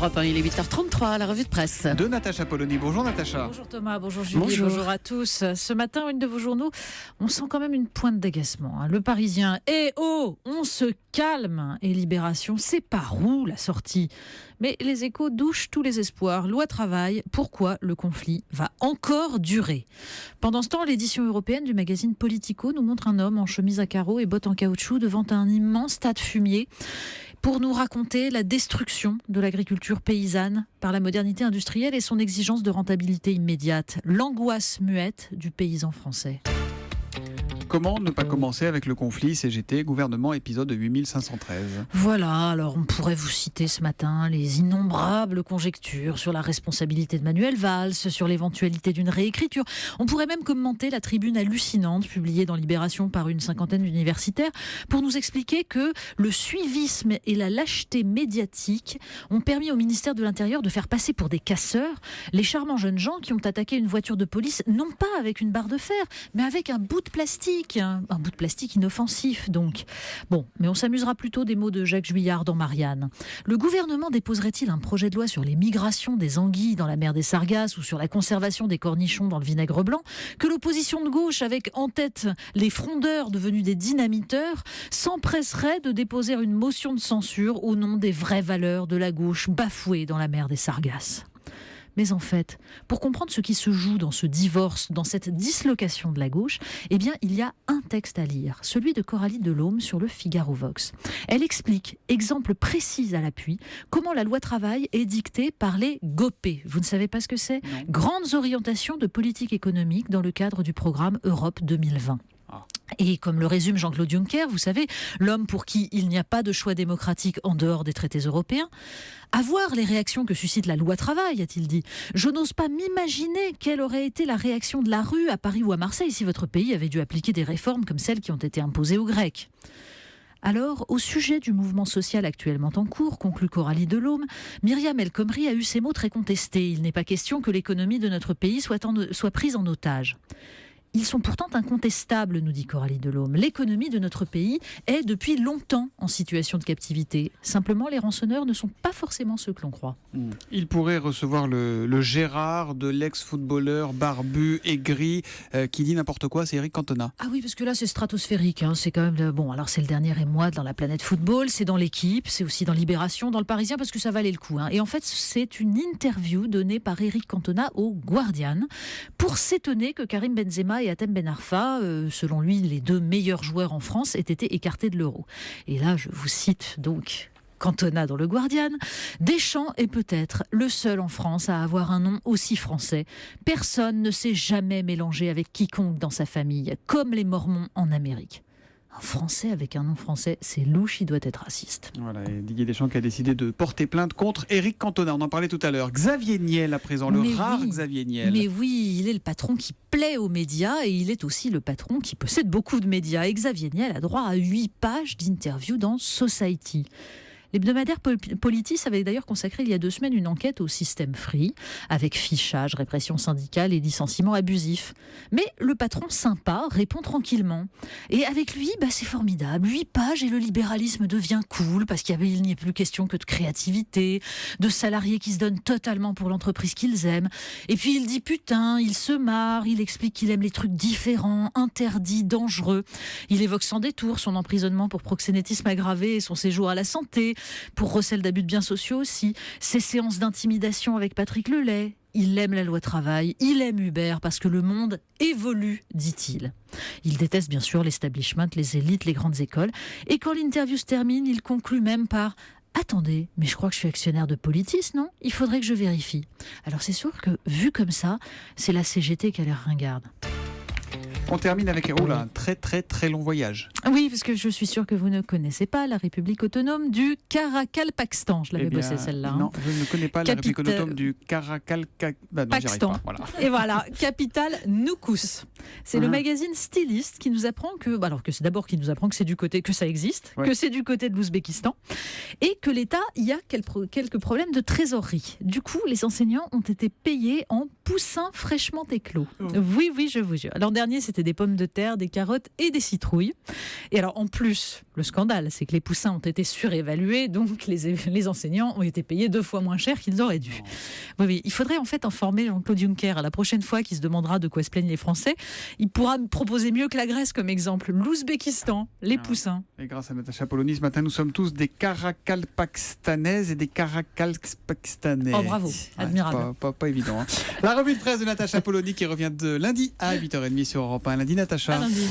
Europe 1, il est 8h33, la revue de presse. De Natacha Polony. Bonjour Natacha. Bonjour Thomas, bonjour Julie, bonjour à tous. Ce matin, une de vos journaux, on sent quand même une pointe d'agacement. Le Parisien, on se calme. Et Libération, c'est par où la sortie? Mais les Échos douchent tous les espoirs. Loi travail, pourquoi le conflit va encore durer? Pendant ce temps, l'édition européenne du magazine Politico nous montre un homme en chemise à carreaux et bottes en caoutchouc devant un immense tas de fumier pour nous raconter la destruction de l'agriculture paysanne par la modernité industrielle et son exigence de rentabilité immédiate. L'angoisse muette du paysan français. Comment ne pas commencer avec le conflit CGT, gouvernement épisode 8513? Voilà, alors on pourrait vous citer ce matin les innombrables conjectures sur la responsabilité de Manuel Valls, sur l'éventualité d'une réécriture. On pourrait même commenter la tribune hallucinante publiée dans Libération par une cinquantaine d'universitaires pour nous expliquer que le suivisme et la lâcheté médiatique ont permis au ministère de l'Intérieur de faire passer pour des casseurs les charmants jeunes gens qui ont attaqué une voiture de police, non pas avec une barre de fer, mais avec un bout de plastique. Un bout de plastique inoffensif, donc. Bon, mais on s'amusera plutôt des mots de Jacques Juillard dans Marianne. Le gouvernement déposerait-il un projet de loi sur les migrations des anguilles dans la mer des Sargasses ou sur la conservation des cornichons dans le vinaigre blanc que l'opposition de gauche, avec en tête les frondeurs devenus des dynamiteurs, s'empresserait de déposer une motion de censure au nom des vraies valeurs de la gauche bafouées dans la mer des Sargasses? Mais en fait, pour comprendre ce qui se joue dans ce divorce, dans cette dislocation de la gauche, eh bien, il y a un texte à lire, celui de Coralie Delhomme sur le Figaro Vox. Elle explique, exemple précis à l'appui, comment la loi travail est dictée par les GOPÉ. Vous ne savez pas ce que c'est? Non. Grandes orientations de politique économique dans le cadre du programme Europe 2020. Et comme le résume Jean-Claude Juncker, vous savez, l'homme pour qui il n'y a pas de choix démocratique en dehors des traités européens, à voir les réactions que suscite la loi travail, a-t-il dit. Je n'ose pas m'imaginer quelle aurait été la réaction de la rue à Paris ou à Marseille si votre pays avait dû appliquer des réformes comme celles qui ont été imposées aux Grecs. Alors, au sujet du mouvement social actuellement en cours, conclut Coralie Delhomme, Myriam El Khomri a eu ces mots très contestés. Il n'est pas question que l'économie de notre pays soit prise en otage. Ils sont pourtant incontestables, nous dit Coralie Delhomme. L'économie de notre pays est depuis longtemps en situation de captivité. Simplement, les rançonneurs ne sont pas forcément ceux que l'on croit. Il pourrait recevoir le Gérard de l'ex-footballeur barbu, aigri, qui dit n'importe quoi, c'est Eric Cantona. Ah oui, parce que là, c'est stratosphérique. C'est quand même... Bon, alors c'est le dernier émoi dans la planète football, c'est dans l'équipe, c'est aussi dans Libération, dans le Parisien, parce que ça valait le coup. Et en fait, c'est une interview donnée par Eric Cantona au Guardian pour s'étonner que Karim Benzema et Hatem Ben Arfa, selon lui, les deux meilleurs joueurs en France, aient été écartés de l'Euro. Et là, je vous cite donc Cantona dans le Guardian. Deschamps est peut-être le seul en France à avoir un nom aussi français. Personne ne s'est jamais mélangé avec quiconque dans sa famille, comme les Mormons en Amérique. Un Français avec un nom français, c'est louche, il doit être raciste. Voilà, et Didier Deschamps qui a décidé de porter plainte contre Eric Cantona. On en parlait tout à l'heure. Xavier Niel à présent, le rare Xavier Niel. Mais oui, il est le patron qui plaît aux médias et il est aussi le patron qui possède beaucoup de médias. Et Xavier Niel a droit à 8 pages d'interview dans Society. L'hebdomadaire Politis avait d'ailleurs consacré il y a 2 semaines une enquête au système Free, avec fichage, répression syndicale et licenciement abusif. Mais le patron sympa répond tranquillement. Et avec lui, c'est formidable. 8 pages et le libéralisme devient cool, parce qu'il n'y a plus question que de créativité, de salariés qui se donnent totalement pour l'entreprise qu'ils aiment. Et puis il dit putain, il se marre, il explique qu'il aime les trucs différents, interdits, dangereux. Il évoque sans détour son emprisonnement pour proxénétisme aggravé et son séjour à la santé, pour recel d'abus de biens sociaux aussi, ses séances d'intimidation avec Patrick Lelay. Il aime la loi travail, il aime Uber parce que le monde évolue, dit-il. Il déteste bien sûr l'establishment, les élites, les grandes écoles. Et quand l'interview se termine, il conclut même par « Attendez, mais je crois que je suis actionnaire de Politis, non ? Il faudrait que je vérifie. » Alors c'est sûr que, vu comme ça, c'est la CGT qui a l'air ringarde. On termine avec un très très très long voyage. Oui, parce que je suis sûre que vous ne connaissez pas la République autonome du Caracal-Pakstan. Je l'avais bossé celle-là. Non, je ne connais pas la République autonome du Caracal-Pakstan. Voilà. Et voilà, capitale Noukous. C'est le magazine styliste qui nous apprend que, que c'est d'abord qui nous apprend que c'est du côté, que ça existe, que c'est du côté de l'Ouzbékistan, et que l'État y a quelques problèmes de trésorerie. Du coup, les enseignants ont été payés en poussins fraîchement éclos. Oui, je vous jure. L'an dernier, c'était des pommes de terre, des carottes et des citrouilles. Et alors, en plus, Le scandale, c'est que les poussins ont été surévalués, donc les enseignants ont été payés 2 fois moins cher qu'ils auraient dû. Oui, il faudrait en fait informer Jean-Claude Juncker à la prochaine fois qu'il se demandera de quoi se plaignent les Français. Il pourra me proposer mieux que la Grèce comme exemple. L'Ouzbékistan, les poussins. Et grâce à Natacha Polony, ce matin, nous sommes tous des Caracal-Pakistanaises et des Caracal-Pakistanais. Oh bravo, admirable. Pas évident. Hein. La revue de presse de Natacha Polony qui revient de lundi à 8h30 sur Europe 1. Lundi, Natacha. À lundi.